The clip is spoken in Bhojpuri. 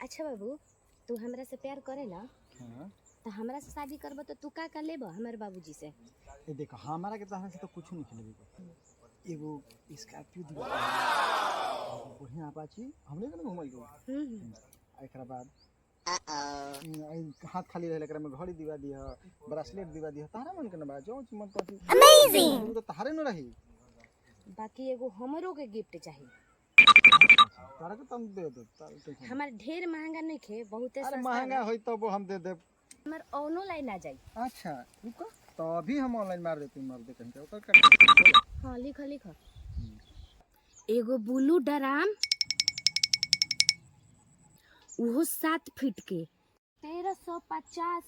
अच्छा बाबू, तू हमरा से प्यार करेला? हाँ। तो हमरा से शादी करबो तो तू का लेबो हमारे बाबूजी से? ये देखो हमारा के तरह से तो कुछ नहीं खेलेबे को। एगो स्कॉर्पियो दिवा बढ़िया अपाची हमने के घुमल गो। एकरा बाद हाथ खाली रहे एकरा में घड़ी दिवा दिया, ब्रेसलेट दिवा दिया, तारा मन के न बा जो मन पति अमेजिंग तो तारे न रही। बाकी एगो हमरो के गिफ्ट चाहिए। तारा के तुम दे दो। हमार ढेर महंगा नहीं खे, बहुते अरे सस्ता। महंगा होई तो वो हम दे दे। हमार ऑनलाइन आ जाई। अच्छा रुको तो अभी हम ऑनलाइन मार देते हैं, मार दे कहीं ओकर का। हां लिख लिख। एगो ब्लू ड्राम, वो 7 फीट के 1350।